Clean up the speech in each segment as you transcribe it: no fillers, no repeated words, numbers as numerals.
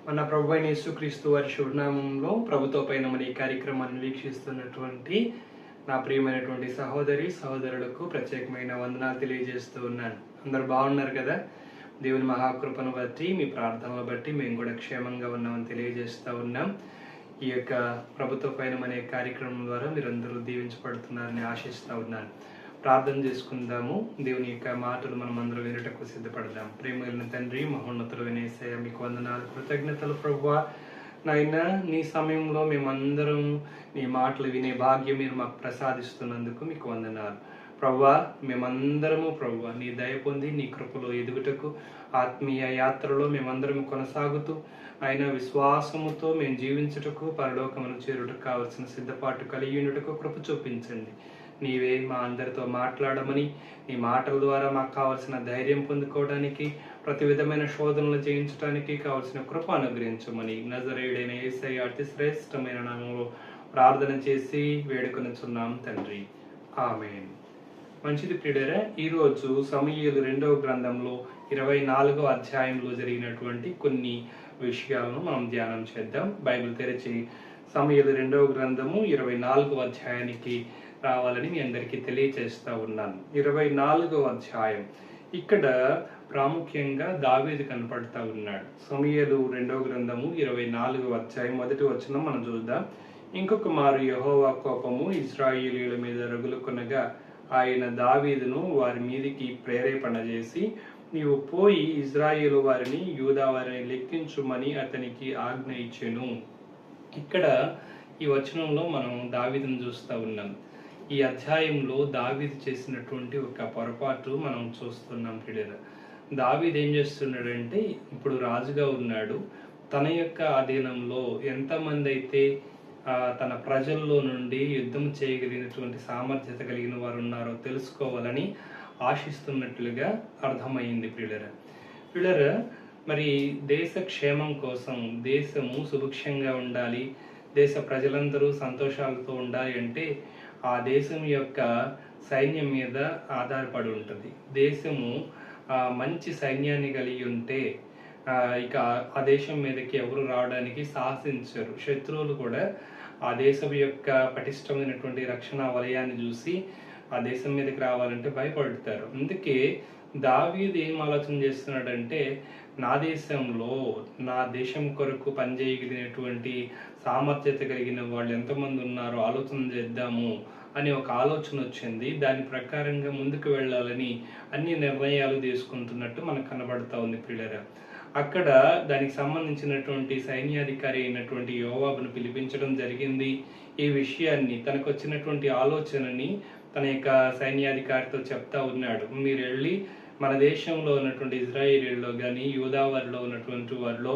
మన ప్రభు అయిన యేసుక్రీస్తు వారి శుభనామంలో ప్రభుతో పైన మన ఈ కార్యక్రమాన్ని వీక్షిస్తున్నటువంటి నా ప్రియమైనటువంటి సహోదరులకు ప్రత్యేకమైన వందనాలు తెలియజేస్తూ ఉన్నాను. అందరూ బాగున్నారు కదా? దేవుని మహాకృపను బట్టి, మీ ప్రార్థనలు బట్టి మేము కూడా క్షేమంగా ఉన్నామని తెలియజేస్తూ ఉన్నాం. ఈ యొక్క ప్రభుత్వ పైన మన కార్యక్రమం ద్వారా మీరందరూ దీవించబడుతున్నారని ఆశిస్తూ ఉన్నాను. ప్రార్థన చేసుకుందాము. దేవుని యొక్క మాటలు మనం అందరూ వినటకు సిద్ధపడదాం. ప్రేమగిలిన తండ్రి, మహోన్నతులు యేసయ్య, మీకు వందనాలు, కృతజ్ఞతలు ప్రభువా. నాయనా, నీ సమయంలో మేమందరం నీ మాటలు వినే భాగ్యం మీరు మాకు ప్రసాదిస్తున్నందుకు మీకు వందనాలు ప్రభువా. మేమందరము ప్రభువా నీ దయ పొంది నీ కృపలో ఎదుగుటకు, ఆత్మీయ యాత్రలో మేమందరం కొనసాగుతూ ఆయన విశ్వాసముతో మేము జీవించుటకు, పరలోకమును చేరుటకు కావలసిన సిద్ధపాటు కలిగి ఉండుటకు కృప చూపించండి. నీవే మా అందరితో మాట్లాడమని, నీ మాటల ద్వారా మాకు కావలసిన ధైర్యం పొందుకోవడానికి, ప్రతి విధమైన శోధనలు జయించడానికి కావలసిన కృప అనుగ్రహించమని నజరేయుడైన యేసయ్య అతి శ్రేష్టమైన నామములో ప్రార్థన చేసి వేడుకొనుచున్నాం తండ్రి, ఆమేన్. మంచిది ప్రియులారా, ఈరోజు సమూయేలు 2వ గ్రంథంలో 24వ అధ్యాయంలో జరిగినటువంటి కొన్ని విషయాలను మనం ధ్యానం చేద్దాం. బైబిల్ తెరిచి సమూయేలు 2వ గ్రంథము 24వ అధ్యాయానికి రావాలని మీ అందరికీ తెలియచేస్తా ఉన్నాను. 24వ అధ్యాయం, ఇక్కడ ప్రాముఖ్యంగా దావీదు కనపడతా ఉన్నాడు. సమూయేలు 2వ గ్రంథము 24వ అధ్యాయం 1వ వచనం మనం చూద్దాం. ఇంకొక మారు యెహోవా కోపము ఇశ్రాయేలీయుల మీద రగులుకొనగా ఆయన దావీదును వారి మీదికి ప్రేరేపణ చేసి, నీవు పోయి ఇశ్రాయేలు వారిని, యూదా వారిని లెక్కించుమని అతనికి ఆజ్ఞ ఇచ్చెను. ఇక్కడ ఈ వచనంలో మనం దావీదును చూస్తూ ఉన్నాం. ఈ అధ్యాయంలో దావీదు చేసినటువంటి ఒక పొరపాటు మనం చూస్తున్నాం ప్రియులారా. దావీదు ఏం చేస్తున్నాడంటే, ఇప్పుడు రాజుగా ఉన్నాడు. తన యొక్క అధీనంలో ఎంతమంది అయితే తన ప్రజల్లో నుండి యుద్ధం చేయగలిగినటువంటి సామర్థ్యత కలిగిన వారు ఉన్నారో తెలుసుకోవాలని ఆశిస్తున్నట్లుగా అర్థమైంది ప్రియులారా. మరి దేశ క్షేమం కోసం, దేశము సుభిక్షంగా ఉండాలి, దేశ ప్రజలందరూ సంతోషాలతో ఉండాలి అంటే ఆ దేశం యొక్క సైన్యం మీద ఆధారపడి ఉంటుంది. దేశము మంచి సైన్యాన్ని కలిగి ఉంటే ఇక ఆ దేశం మీదకి ఎవరు రావడానికి సాహసించరు. శత్రువులు కూడా ఆ దేశం యొక్క పటిష్టమైనటువంటి రక్షణ వలయాన్ని చూసి ఆ దేశం మీదకి రావాలంటే భయపడతారు. అందుకే దావీదు ఏం ఆలోచన చేస్తున్నాడంటే, నా దేశంలో, నా దేశం కొరకు పనిచేయగలిగినటువంటి సామర్థ్యత కలిగిన వాళ్ళు ఎంతమంది ఉన్నారో ఆలోచన చేద్దాము అని ఒక ఆలోచన వచ్చింది. దాని ప్రకారంగా ముందుకు వెళ్ళాలని అన్ని నిర్ణయాలు తీసుకుంటున్నట్టు మనకు కనబడతా ఉంది ప్రియులారా. అక్కడ దానికి సంబంధించినటువంటి సైన్యాధికారి అయినటువంటి యోవాబును పిలిపించడం జరిగింది. ఈ విషయాన్ని, తనకు వచ్చినటువంటి ఆలోచనని తన యొక్క సైన్యాధికారితో చెప్తా ఉన్నాడు. మీరు వెళ్ళి మన దేశంలో ఉన్నటువంటి ఇజ్రాయేలీలో కానీ, యూదా వారిలో ఉన్నటువంటి వారిలో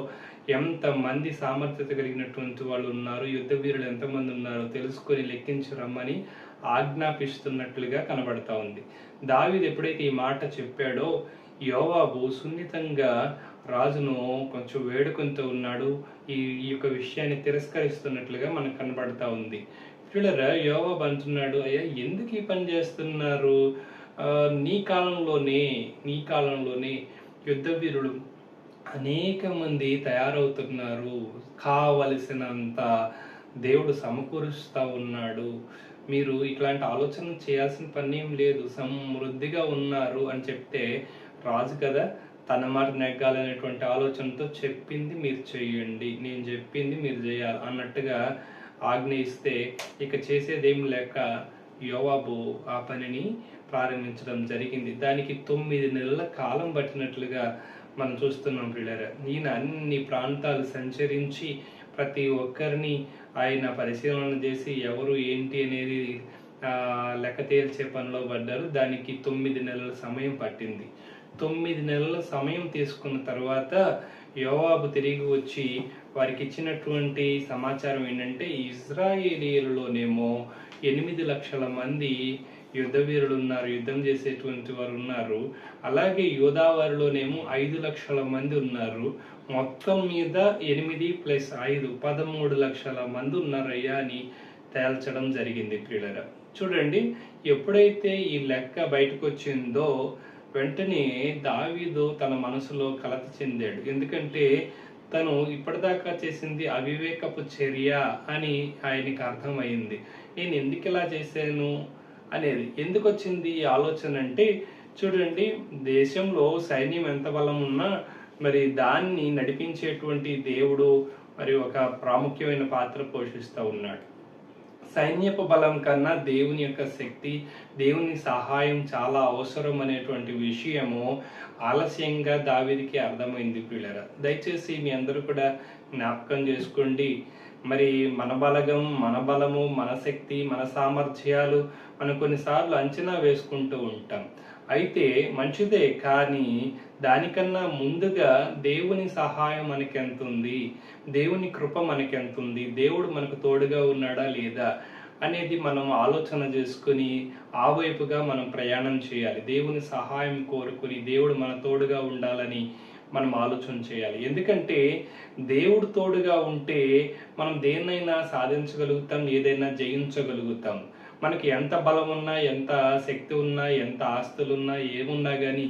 ఎంతమంది సామర్థ్యత కలిగినటువంటి వాళ్ళు ఉన్నారు, యుద్ధ వీరులు ఎంతమంది ఉన్నారో తెలుసుకొని లెక్కించి రమ్మని ఆజ్ఞాపిస్తున్నట్లుగా కనబడతా ఉంది. దావీదు ఎప్పుడైతే ఈ మాట చెప్పాడో, యోవాబు సున్నితంగా రాజును కొంచెం వేడుకుంటూ ఉన్నాడు. ఈ యొక్క విషయాన్ని తిరస్కరిస్తున్నట్లుగా మనకు కనబడతా ఉంది. పిల్లరా, యోవాబు అంటున్నాడు, అయ్యా ఎందుకు ఈ పని చేస్తున్నారు? నీ కాలంలోనే యుద్ధ వీరులు అనేక మంది తయారవుతున్నారు, కావలసినంత దేవుడు సమకూరుస్తూ ఉన్నాడు. మీరు ఇట్లాంటి ఆలోచన చేయాల్సిన పని ఏం లేదు, సమృద్ధిగా ఉన్నారు అని చెప్తే, రాజు కదా తన మాట నెగ్గాలనేటువంటి ఆలోచనతో చెప్పింది మీరు చెయ్యండి, నేను చెప్పింది మీరు చేయాలి అన్నట్టుగా ఆజ్ఞ ఇస్తే ఇక చేసేదేం లేక యోవాబు ఆ పనిని ప్రారంభించడం జరిగింది. దానికి 9 నెలల కాలం పట్టినట్లుగా మనం చూస్తున్నాం ప్రియులారా. ఈయన అన్ని ప్రాంతాలు సంచరించి ప్రతి ఒక్కరిని ఆయన పరిశీలన చేసి ఎవరు ఏంటి అనేది లెక్క తేల్చే పనిలో పడ్డారు. దానికి 9 నెలల సమయం పట్టింది. 9 నెలల సమయం తీసుకున్న తర్వాత యోవాబు తిరిగి వచ్చి వారికి ఇచ్చినటువంటి సమాచారం ఏంటంటే, ఇజ్రాయేలీయులలోనేమో 8 లక్షల మంది యుద్ధ వీరులు ఉన్నారు, యుద్ధం చేసేటువంటి వారు ఉన్నారు. అలాగే యూదా వారిలోనేమో 5 లక్షల మంది ఉన్నారు. మొత్తం మీద 8 + 5 13 లక్షల మంది ఉన్నారయ్యా అని తేల్చడం జరిగింది ప్రియులారా. చూడండి, ఎప్పుడైతే ఈ లెక్క బయటకు వచ్చిందో వెంటనే దావీదు తన మనసులో కలత చెందాడు. ఎందుకంటే తను ఇప్పటిదాకా చేసింది అవివేకపు చర్య అని ఆయనకి అర్థమైంది. నేను ఎందుకు ఇలా చేశాను అనేది. ఎందుకు వచ్చింది ఈ ఆలోచన అంటే, చూడండి, దేశంలో సైన్యం ఎంత బలం ఉన్నా మరి దాన్ని నడిపించేటువంటి దేవుడు మరి ఒక ప్రాముఖ్యమైన పాత్ర పోషిస్తూ ఉన్నాడు. సైన్యపు బలం కన్నా దేవుని యొక్క శక్తి, దేవుని సహాయం చాలా అవసరం అనేటువంటి విషయము ఆలస్యంగా దావీదుకి అర్థమైంది ప్రియులారా. దయచేసి మీ అందరూ కూడా జ్ఞాపకం చేసుకోండి. మరి మన బలము, మన శక్తి, మన సామర్థ్యాలు మనం కొన్నిసార్లు అంచనా వేసుకుంటూ ఉంటాం. అయితే మంచిదే, కానీ దానికన్నా ముందుగా దేవుని సహాయం మనకి ఎంత ఉంది, దేవుని కృప మనకి ఎంత ఉంది, దేవుడు మనకు తోడుగా ఉన్నాడా లేదా అనేది మనం ఆలోచన చేసుకుని ఆ వైపుగా మనం ప్రయాణం చేయాలి. దేవుని సహాయం కోరుకుని దేవుడు మన తోడుగా ఉండాలని మనం ఆలోచన చేయాలి. ఎందుకంటే దేవుడు తోడుగా ఉంటే మనం దేన్నైనా సాధించగలుగుతాం, ఏదైనా జయించగలుగుతాం. మనకి ఎంత బలం ఉన్నా, ఎంత శక్తి ఉన్నా, ఎంత ఆస్తులున్నా, ఏమున్నా కానీ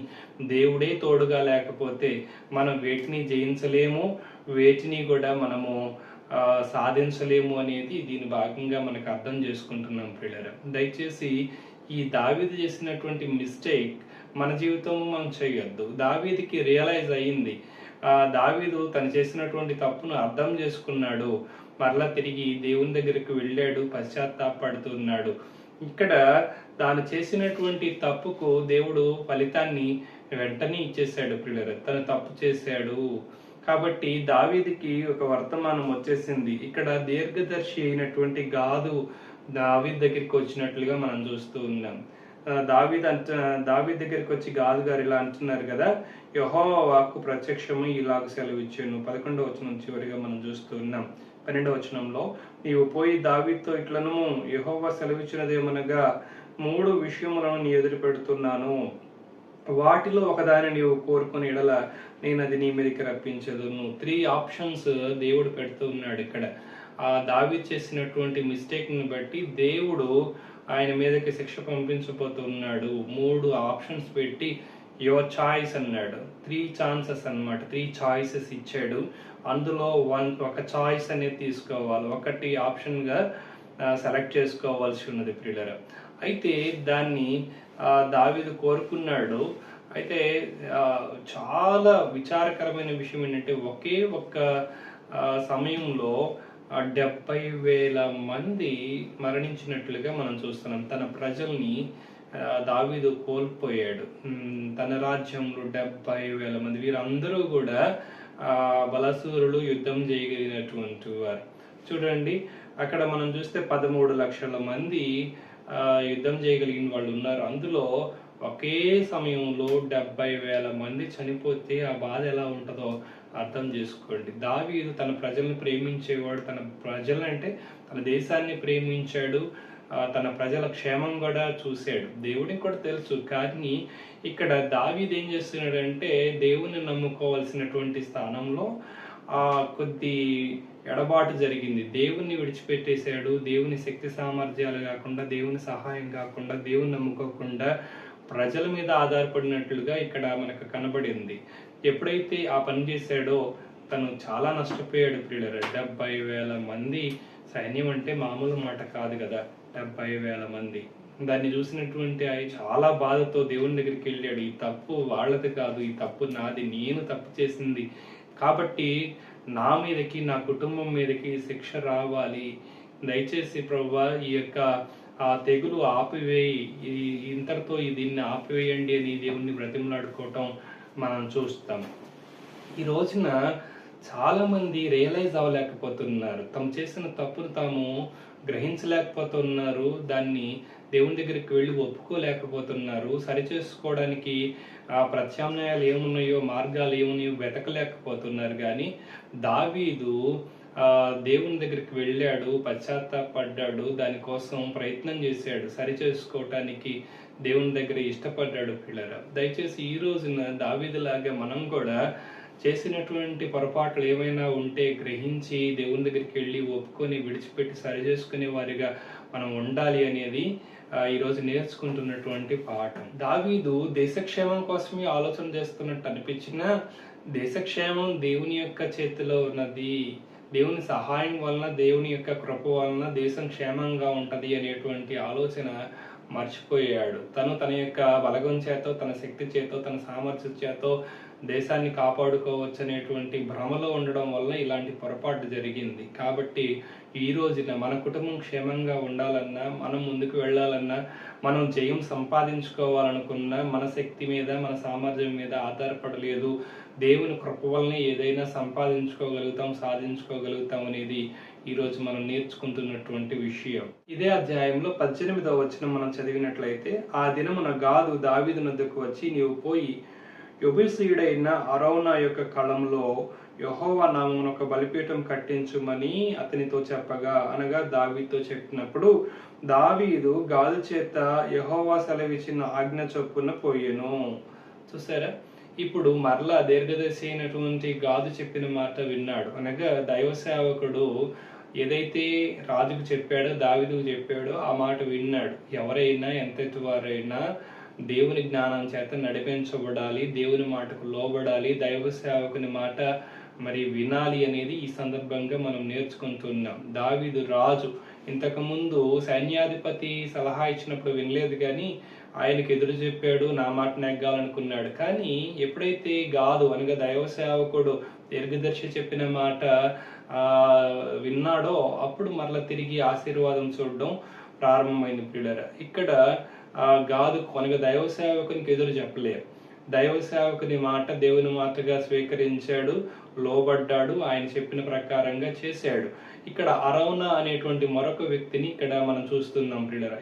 దేవుడే తోడుగా లేకపోతే మనం వేటిని జయించలేము, వేటిని కూడా మనము సాధించలేము అనేది దీని భాగంగా మనకు అర్థం చేసుకుంటున్నాం ప్రియులారా. దయచేసి ఈ దావీదు చేసినటువంటి మిస్టేక్ మన జీవితం మనం చేయొద్దు. దావీదుకి రియలైజ్ అయ్యింది, దావీదు తను చేసినటువంటి తప్పును అర్థం చేసుకున్నాడు, మరలా తిరిగి దేవుని దగ్గరికి వెళ్ళాడు, పశ్చాత్తాపడుతున్నాడు. ఇక్కడ తాను చేసినటువంటి తప్పుకు దేవుడు ఫలితాన్ని వెంటనే ఇచ్చేశాడు ప్రియులారా. తను తప్పు చేశాడు కాబట్టి దావీదుకి ఒక వర్తమానం వచ్చేసింది. ఇక్కడ దీర్ఘదర్శి అయినటువంటి గాదు దావీదు దగ్గరికి వచ్చినట్లుగా మనం చూస్తూ ఉన్నాం. దావీదు దగ్గరికి వచ్చి గాదు గారు ఇలా అంటున్నారు కదా, యెహోవా వాక్కు ప్రత్యక్షమై ఇలాగ సెలవిచ్చాను. 11వ వచనం చివరిగా మనం చూస్తూ ఉన్నాం. 12వ వచనంలో, నీవు పోయి దావీదుతో ఇట్లను, యెహోవా సెలవిచ్చినదేమనగా 3 విషయములను నీ ఎదురు పెడుతున్నాను, వాటిలో ఒకదాన్ని నీవు కోరుకుని ఎడల నేను అది నీ మీదకి రప్పించదును. 3 ఆప్షన్స్ దేవుడు పెడుతూ ఉన్నాడు ఇక్కడ. ఆ దావీదు చేసినటువంటి మిస్టేక్ ని బట్టి దేవుడు ఆయన మీదకి శిక్ష పంపించబోతున్నాడు. 3 ఆప్షన్స్ పెట్టి యువర్ చాయిస్ అన్నాడు. 3 ఛాన్సెస్ అన్నమాట. 3 చాయిసెస్ ఇచ్చాడు. అందులో ఒక చాయిస్ అనేది తీసుకోవాలి, ఒకటి ఆప్షన్ గా సెలెక్ట్ చేసుకోవాల్సి ఉన్నది ప్రియులారా. అయితే దాన్ని దావీదు కోరుకున్నాడు. అయితే చాలా విచారకరమైన విషయం ఏంటంటే, ఒకే ఒక్క సమయంలో 70,000 మంది మరణించినట్లుగా మనం చూస్తున్నాం. తన ప్రజల్ని దావీదు కోల్పోయాడు. తన రాజ్యంలో 70,000 మంది, వీరందరూ కూడా బలసూరులు, యుద్ధం చేయగలిగినటువంటి వారు. చూడండి, అక్కడ మనం చూస్తే 13 లక్షల మంది యుద్ధం చేయగలిగిన వాళ్ళు ఉన్నారు. అందులో ఒకే సమయంలో 70,000 మంది చనిపోతే ఆ బాధ ఎలా ఉంటుందో అర్థం చేసుకోండి. దావీదు తన ప్రజల్ని ప్రేమించేవాడు. తన ప్రజలంటే తన దేశాన్ని ప్రేమించాడు. తన ప్రజల క్షేమం కూడా చూశాడు. దేవుడికి కూడా తెలుసు. కానీ ఇక్కడ దావీదు ఏం చేస్తున్నాడంటే, దేవుని నమ్ముకోవాల్సినటువంటి స్థానంలో కొద్ది ఎడబాటు జరిగింది. దేవుణ్ణి విడిచిపెట్టేశాడు. దేవుని శక్తి సామర్థ్యాలు కాకుండా, దేవుని సహాయం కాకుండా, దేవుని నమ్ముకోకుండా ప్రజల మీద ఆధారపడినట్లుగా ఇక్కడ మనకు కనబడింది. ఎప్పుడైతే ఆ పని చేశాడో తను చాలా నష్టపోయాడు ప్రియులారా. 70,000 మంది సైన్యం అంటే మామూలు మాట కాదు కదా. 70,000 మంది. దాన్ని చూసినటువంటి ఆయన చాలా బాధతో దేవుని దగ్గరికి వెళ్ళాడు. ఈ తప్పు వాళ్ళది కాదు, ఈ తప్పు నాది, నేను తప్పు చేసింది కాబట్టి నా మీదకి, నా కుటుంబం మీదకి శిక్ష రావాలి. దయచేసి ప్రభువా ఈ యొక్క తెగులు ఆపివేయి, ఇంతటితో దీన్ని ఆపివేయండి అని దేవుణ్ణి బ్రతిమలాడుకోవటం మనం చూస్తాం. ఈ రోజున చాలా మంది రియలైజ్ అవ్వలేకపోతున్నారు. తాము చేసిన తప్పును తాము గ్రహించలేకపోతున్నారు. దాన్ని దేవుని దగ్గరికి వెళ్ళి ఒప్పుకోలేకపోతున్నారు. సరిచేసుకోవడానికి ప్రత్యామ్నాయాలు ఏమున్నాయో, మార్గాలు ఏమున్నాయో వెతకలేకపోతున్నారు. కానీ దావీదు దేవుని దగ్గరికి వెళ్ళాడు, పశ్చాత్తాపడ్డాడు, దానికోసం ప్రయత్నం చేశాడు, సరిచేసుకోవటానికి దేవుని దగ్గర ఇష్టపడ్డాడు పిల్లరా. దయచేసి ఈ రోజున దావీదులాగా మనం కూడా చేసినటువంటి పొరపాట్లు ఏమైనా ఉంటే గ్రహించి దేవుని దగ్గరికి వెళ్ళి ఒప్పుకొని విడిచిపెట్టి సరిచేసుకునే వారిగా మనం ఉండాలి అనేది ఈరోజు నేర్చుకుంటున్నటువంటి పాఠం. దావీదు దేశక్షేమం కోసమే ఆలోచన చేస్తున్నట్టు అనిపించినా దేశక్షేమం దేవుని యొక్క చేతిలో ఉన్నది. దేవుని సహాయం వలన, దేవుని యొక్క కృప వలన దేశం క్షేమంగా ఉంటది అనేటువంటి ఆలోచన మర్చిపోయాడు. తన యొక్క బలగం చేతో, తన శక్తి చేతో, తన సామర్థ్యం చేతో దేశాన్ని కాపాడుకోవచ్చు అనేటువంటి భ్రమలో ఉండడం వల్ల ఇలాంటి పొరపాటు జరిగింది. కాబట్టి ఈ రోజున మన కుటుంబం క్షేమంగా ఉండాలన్నా, మనం ముందుకు వెళ్ళాలన్నా, మనం జయం సంపాదించుకోవాలనుకున్నా మన శక్తి మీద, మన సామర్థ్యం మీద ఆధారపడలేదు. దేవుని కృప వల్లనే ఏదైనా సంపాదించుకోగలుగుతాం, సాధించుకోగలుగుతాం అనేది ఈరోజు మనం నేర్చుకుంటున్నటువంటి విషయం. ఇదే అధ్యాయంలో 18వ వచనం మనం చదివినట్లయితే, ఆ దినమున గాదు దావీదు నొద్దకు వచ్చి, నీవు పోయి యెబూసీయుడైన అరౌనా యొక్క కళంలో యెహోవా నామమున ఒక బలిపీఠం కట్టించుమని అతనితో చెప్పగా, అనగా దావీదుతో చెప్పినప్పుడు, దావీదు గాదు చేత యెహోవా సెలవిచ్చిన ఆజ్ఞ చొప్పున పోయెను. చూసారా, ఇప్పుడు మరలా దీర్ఘదర్శి అయినటువంటి గాదు చెప్పిన మాట విన్నాడు. అనగా దైవ సేవకుడు ఏదైతే రాజుకు చెప్పాడో, దావీదుకు చెప్పాడో ఆ మాట విన్నాడు. ఎవరైనా ఎంతటి వారైనా దేవుని జ్ఞానం చేత నడిపించబడాలి, దేవుని మాటకు లోబడాలి, దైవ సేవకుని మాట మరి వినాలి అనేది ఈ సందర్భంగా మనం నేర్చుకుంటున్నాం. దావీదు రాజు ఇంతకుముందు సైన్యాధిపతి సలహా ఇచ్చినప్పుడు వినలేదు, కానీ ఆయనకు ఎదురు చెప్పాడు, నా మాట నెగ్గాలనుకున్నాడు. కానీ ఎప్పుడైతే గాదు అనగా దైవ సేవకుడు దీర్ఘదర్శి చెప్పిన మాట విన్నాడో అప్పుడు మరలా తిరిగి ఆశీర్వాదం చూడడం ప్రారంభమైంది. ప్రియులారా, ఇక్కడ గాదు అనగా దైవ సేవకునికి ఎదురు చెప్పలేదు. దైవ సేవకుని మాట దేవుని మాటగా స్వీకరించాడు, లోబడ్డాడు, ఆయన చెప్పిన ప్రకారంగా చేశాడు. ఇక్కడ అరౌనా అనేటువంటి మరొక వ్యక్తిని ఇక్కడ మనం చూస్తున్నాం. ప్రియులారా,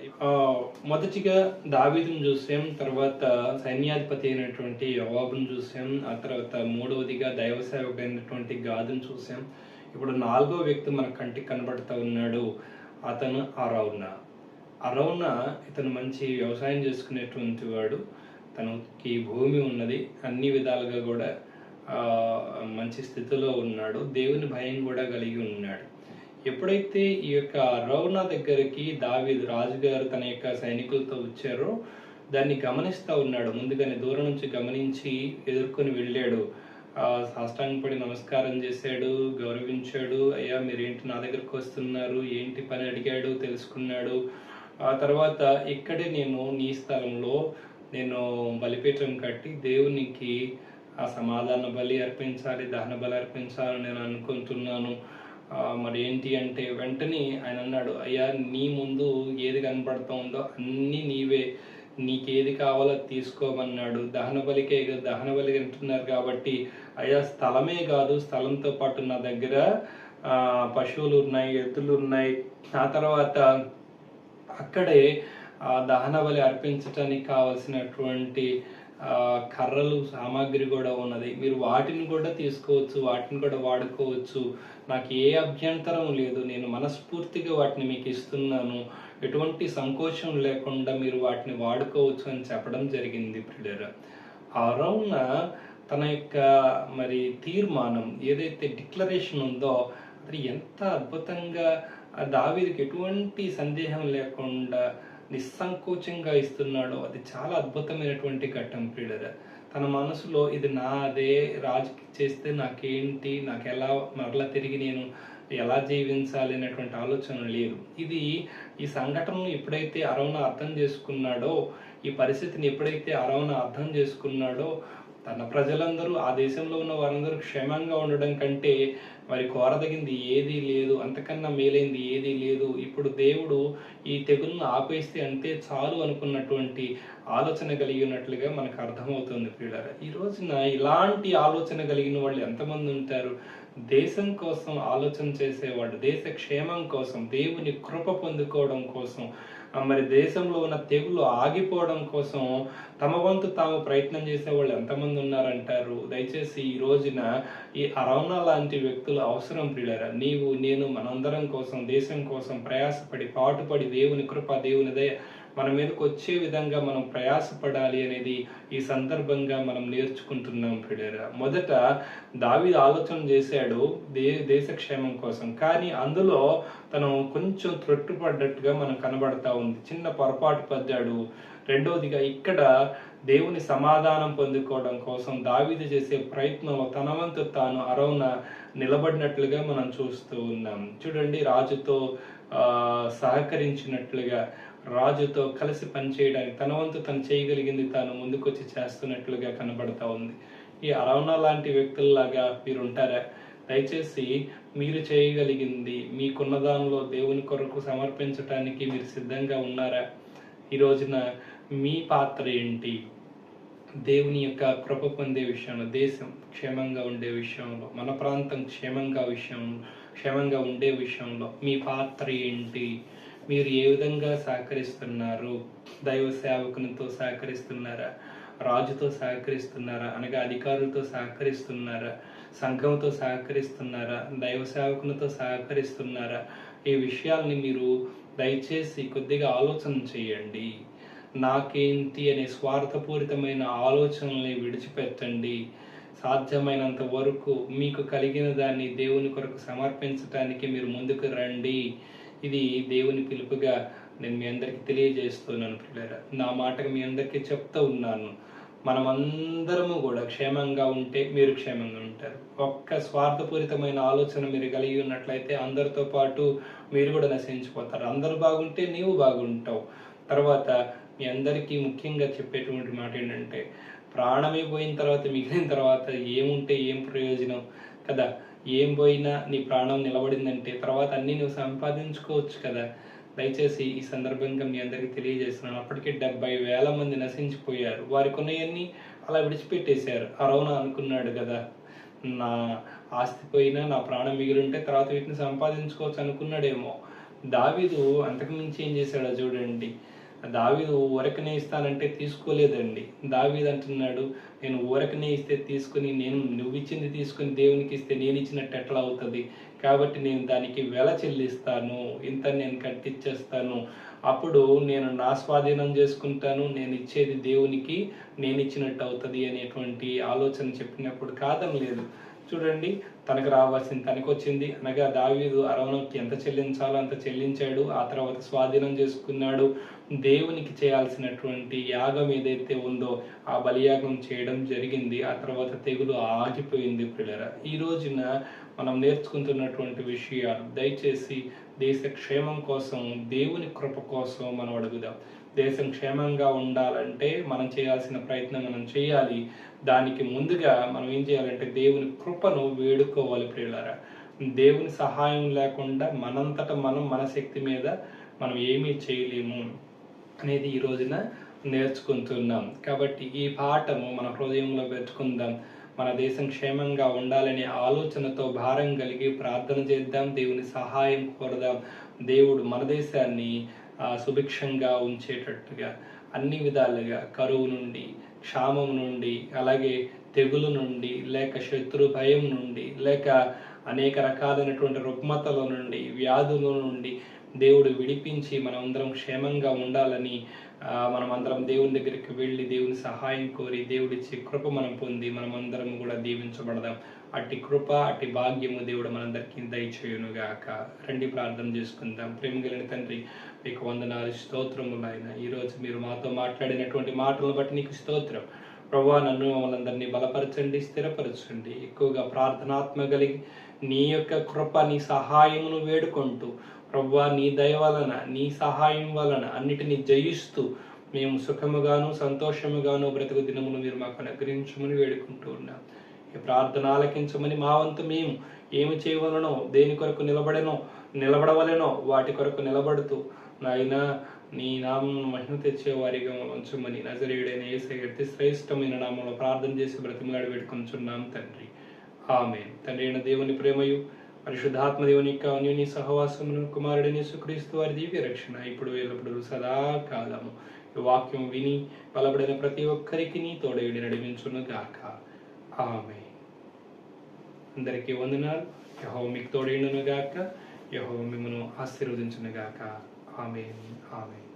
మొదటిగా దావీదును చూసాం, తర్వాత సైన్యాధిపతి అయినటువంటి యోవాబును చూసాం, ఆ తర్వాత మూడవదిగా దైవ సేవకుడైనటువంటి గాదును చూసాం. ఇప్పుడు నాలుగో వ్యక్తి మన కంటికి కనబడుతూ ఉన్నాడు, అతను అరౌనా. అరౌనా ఇతను మంచి వ్యవసాయం చేసుకునేటువంటి వాడు, తనకి భూమి ఉన్నది, అన్ని విధాలుగా కూడా మంచి స్థితిలో ఉన్నాడు, దేవుని భయం కూడా కలిగి ఉన్నాడు. ఎప్పుడైతే ఈ యొక్క అరౌనా దగ్గరికి దావీదు రాజుగారు తన యొక్క సైనికులతో వచ్చారో దాన్ని గమనిస్తూ ఉన్నాడు. ముందుగానే దూరం నుంచి గమనించి ఎదుర్కొని వెళ్ళాడు. సాష్టాంగపడి నమస్కారం చేశాడు, గౌరవించాడు. అయ్యా మీరేంటి నా దగ్గరకు వస్తున్నారు, ఏంటి పని అడిగాడు, తెలుసుకున్నాడు. ఆ తర్వాత ఇక్కడే నేను నీ స్థలంలో నేను బలిపీఠం కట్టి దేవునికి ఆ సమాధాన బలి అర్పించాలి, దహన బలి అర్పించాలని నేను అనుకుంటున్నాను. మరి ఏంటి అంటే వెంటనే ఆయన అన్నాడు, అయ్యా నీ ముందు ఏది కనపడుతుందో అన్నీ నీవే, నీకేది కావాలో తీసుకోమన్నాడు. దహన బలికే దహన బలి అంటున్నారు కాబట్టి, అయ్యా స్థలమే కాదు, స్థలంతో పాటు నా దగ్గర పశువులు ఉన్నాయి, ఎద్దులు ఉన్నాయి. ఆ తర్వాత అక్కడే దహన బలి అర్పించడానికి కావలసినటువంటి కర్రలు సామాగ్రి కూడా ఉన్నది, మీరు వాటిని కూడా తీసుకోవచ్చు, వాటిని కూడా వాడుకోవచ్చు, నాకు ఏ అభ్యంతరం లేదు, నేను మనస్ఫూర్తిగా వాటిని మీకు ఇస్తున్నాను, ఎటువంటి సంకోచం లేకుండా మీరు వాటిని వాడుకోవచ్చు అని చెప్పడం జరిగింది. ప్రియులారా, అరౌనా తన యొక్క మరి తీర్మానం ఏదైతే డిక్లరేషన్ ఉందో అది ఎంత అద్భుతంగా దావీదుకి ఎటువంటి సందేహం లేకుండా నిస్సంకోచంగా ఇస్తున్నాడో అది చాలా అద్భుతమైనటువంటి ఘట్టం. ప్రియులారా, తన మనసులో ఇది నాదే, రాజుకి చేస్తే నాకేంటి, నాకు ఎలా మరలా తిరిగి నేను ఎలా జీవించాలి అనేటువంటి ఆలోచన లేదు. ఈ సంఘటనను ఎప్పుడైతే అరౌనా అర్థం చేసుకున్నాడో, ఈ పరిస్థితిని ఎప్పుడైతే అరౌనా అర్థం చేసుకున్నాడో, తన ప్రజలందరూ ఆ దేశంలో ఉన్న వారందరూ క్షేమంగా ఉండడం కంటే మరి కోరదగింది ఏదీ లేదు, అంతకన్నా మేలైంది ఏదీ లేదు, ఇప్పుడు దేవుడు ఈ తెగులను ఆపేస్తే అంతే చాలు అనుకున్నటువంటి ఆలోచన కలిగి ఉన్నట్లుగా మనకు అర్థమవుతుంది. ప్రియులారా, ఈ రోజున ఇలాంటి ఆలోచన కలిగిన వాళ్ళు ఎంతమంది ఉంటారు? దేశం కోసం ఆలోచన చేసేవాడు, దేశ క్షేమం కోసం, దేవుని కృప పొందుకోవడం కోసం, మరి దేశంలో ఉన్న తెగులు ఆగిపోవడం కోసం తమ వంతు తాము ప్రయత్నం చేసే వాళ్ళు ఎంతమంది ఉన్నారంటారు? దయచేసి ఈ రోజున ఈ అరౌనా లాంటి వ్యక్తులు అవసరం. ప్రియులారా, నీవు నేను మనందరం కోసం, దేశం కోసం ప్రయాసపడి పాటుపడి దేవుని కృప, దేవుని దయ మన మీదకి వచ్చే విధంగా మనం ప్రయాసపడాలి అనేది ఈ సందర్భంగా మనం నేర్చుకుంటున్నాం. ప్రియులారా, మొదట దావీదు ఆలోచన చేశాడు దేశ క్షేమం కోసం, కానీ అందులో తను కొంచెం త్రొట్టుపడ్డట్టుగా మనకు కనబడతా ఉంది, చిన్న పొరపాటు పడ్డాడు. రెండవదిగా ఇక్కడ దేవుని సమాధానం పొందుకోవడం కోసం దావీదు చేసే ప్రయత్నంలో తన వంతు తాను అరౌన నిలబడినట్లుగా మనం చూస్తూ ఉన్నాం. చూడండి, రాజుతో సహకరించినట్లుగా, రాజుతో కలిసి పనిచేయడానికి తన వంతు తను చేయగలిగింది తాను ముందుకొచ్చి చేస్తున్నట్లుగా కనబడతా ఉంది. ఈ అరౌనా లాంటి వ్యక్తుల్లాగా మీరు ఉంటారా? దయచేసి మీరు చేయగలిగింది మీకున్న దానిలో దేవుని కొరకు సమర్పించటానికి మీరు సిద్ధంగా ఉన్నారా? ఈ రోజున మీ పాత్ర ఏంటి? దేవుని యొక్క కృప పొందే విషయంలో, దేశం క్షేమంగా ఉండే విషయంలో, మన ప్రాంతం క్షేమంగా ఉండే విషయంలో మీ పాత్ర ఏంటి? మీరు ఏ విధంగా సహకరిస్తున్నారు? దైవ సేవకునితో సహకరిస్తున్నారా? రాజుతో సహకరిస్తున్నారా? అనగా అధికారులతో సహకరిస్తున్నారా? సంఘంతో సహకరిస్తున్నారా? దైవ సేవకునితో సహకరిస్తున్నారా? ఈ విషయాల్ని మీరు దయచేసి కొద్దిగా ఆలోచన చేయండి. నాకేంటి అనే స్వార్థపూరితమైన ఆలోచనల్ని విడిచిపెట్టండి. సాధ్యమైనంత వరకు మీకు కలిగిన దాన్ని దేవుని కొరకు సమర్పించటానికి మీరు ముందుకు రండి. ఇది దేవుని పిలుపుగా నేను మీ అందరికీ తెలియజేస్తున్నాను ప్రియులారా. నా మాటకు మీ అందరికీ చెప్తూ ఉన్నాను. మనమందరము కూడా క్షేమంగా ఉంటే మీరు క్షేమంగా ఉంటారు. ఒక్క స్వార్థపూరితమైన ఆలోచన మీరు కలిగి ఉన్నట్లయితే అందరితో పాటు మీరు కూడా నశించిపోతారు. అందరూ బాగుంటే నీవు బాగుంటావు. తర్వాత మీ అందరికీ ముఖ్యంగా చెప్పేటువంటి మాట ఏంటంటే, ప్రాణమే పోయిన తర్వాత మిగిలిన తర్వాత ఏముంటే ఏం ప్రయోజనం కదా? ఏం పోయినా నీ ప్రాణం నిలబడిందంటే తర్వాత అన్నీ నువ్వు సంపాదించుకోవచ్చు కదా. దయచేసి ఈ సందర్భంగా మీ అందరికీ తెలియజేస్తున్నాను. అప్పటికే 70,000 మంది నశించిపోయారు. వారికి ఉన్నవన్నీ అలా విడిచిపెట్టేశారు. అరౌనా అనుకున్నాడు కదా, నా ఆస్తి పోయినా నా ప్రాణం మిగిలింటే తర్వాత వీటిని సంపాదించుకోవచ్చు అనుకున్నాడేమో. దావీదు అంతకుమించి ఏం చేశాడో చూడండి. దావీదు ఊరకనే ఇస్తానంటే తీసుకోలేదండి. దావీదు అంటున్నాడు, నేను ఊరకనే ఇస్తే తీసుకుని, నువ్వు ఇచ్చింది తీసుకుని దేవునికి ఇస్తే నేను ఇచ్చినట్టు ఎట్లా అవుతుంది? కాబట్టి నేను దానికి వెల చెల్లిస్తాను, ఇంత నేను కట్టిచ్చేస్తాను, అప్పుడు నేను నా స్వాధీనం చేసుకుంటాను, నేను ఇచ్చేది దేవునికి నేను ఇచ్చినట్టు అవుతుంది అనేటువంటి ఆలోచన చెప్పినప్పుడు కాదనలేదు. చూడండి, తనకు రావాల్సింది తనకు వచ్చింది. అనగా దావీదు అరౌనాకి ఎంత చెల్లించాలో అంత చెల్లించాడు. ఆ తర్వాత స్వాధీనం చేసుకున్నాడు. దేవునికి చేయాల్సినటువంటి యాగం ఏదైతే ఉందో ఆ బలియాగం చేయడం జరిగింది. ఆ తర్వాత తెగులు ఆగిపోయింది. పిల్లరా, ఈ రోజున మనం నేర్చుకుంటున్నటువంటి విషయాలు, దయచేసి దేశ క్షేమం కోసం, దేవుని కృప కోసం మనం అడుగుదాం. దేశం క్షేమంగా ఉండాలంటే మనం చేయాల్సిన ప్రయత్నం మనం చేయాలి. దానికి ముందుగా మనం ఏం చేయాలంటే దేవుని కృపను వేడుకోవాలి. ప్రియులారా, దేవుని సహాయం లేకుండా మనంతట మనం మన శక్తి మీద మనం ఏమీ చేయలేము అనేది ఈ రోజున నేర్చుకుంటున్నాం. కాబట్టి ఈ పాఠము మన హృదయంలో పెట్టుకుందాం. మన దేశం క్షేమంగా ఉండాలనే ఆలోచనతో భారం కలిగి ప్రార్థన చేద్దాం. దేవుని సహాయం కోరదాం. దేవుడు మన దేశాన్ని సుభిక్షంగా ఉంచేటట్టుగా అన్ని విధాలుగా, కరువు నుండి, క్షామం నుండి, అలాగే తెగులు నుండి, లేక శత్రు భయం నుండి, లేక అనేక రకాలైనటువంటి రుగ్మతల నుండి, వ్యాధుల నుండి దేవుడు విడిపించి మనమందరం క్షేమంగా ఉండాలని మనమందరం దేవుని దగ్గరికి వెళ్ళి దేవుని సహాయం కోరి దేవుడిచ్చే కృప మనం పొంది మనమందరం కూడా దీవించబడదాం. అట్టి కృప, అట్టి భాగ్యము దేవుడు మనందరికీ దయచేయునుగాక. రండి ప్రార్థన చేసుకుందాం. ప్రేమ కలిగిన తండ్రి, మీకు వందనాలు, స్తోత్రములు ఆయన. ఈరోజు మీరు మాతో మాట్లాడినటువంటి మాటలను బట్టి నీకు స్తోత్రం. ప్రభువా, నన్ను మమ్మల్ని బలపరచండి, స్థిరపరచండి. ఎక్కువగా ప్రార్థనాత్మ కలిగి నీ యొక్క కృప, నీ సహాయమును వేడుకుంటూ ప్రభువా, నీ దయ వలన, నీ సహాయం వలన అన్నిటినీ జయిస్తూ మేము సుఖముగాను సంతోషముగాను బ్రతుకు దినమును మీరు మాకు అనుగ్రహించమని వేడుకుంటూ ఉన్నాం. ఈ ప్రార్థన ఆలకించమని మా వంతు మేము ఏమి చేయవలనో, దేని కొరకు నిలబడవలెనో వాటి కొరకు నిలబడుతూ నాయన నీ నామం మహిమ తెచ్చే వారిగా ఉంచమని నజరేయుడైన యేసయ్య అతి శ్రేష్టమైన నామంలో ప్రార్థన చేసి బ్రతిమలాడి వేడుకొంచున్నాం తండ్రి. ఆమేన్. తండ్రి అయిన దేవుని ప్రేమయు, పరిశుద్ధాత్మ దేవుని యొక్క అన్యోన్య సహవాసమును, కుమారుడైన యేసుక్రీస్తు వారి దివ్య రక్షణ ఇప్పుడు ఎల్లప్పుడూ సదాకాలము ఈ వాక్యం విని బలపడిన ప్రతి ఒక్కరికి నీ తోడయుడి నడిపించును గాక. ఆమేన్. అందరికీ వందనాలు. యెహోవా మీకు తోడయుండును గాక. యెహోవా మిమ్మల్ని ఆశీర్వదించును గాక. ఆమేన్. ఆమేన్.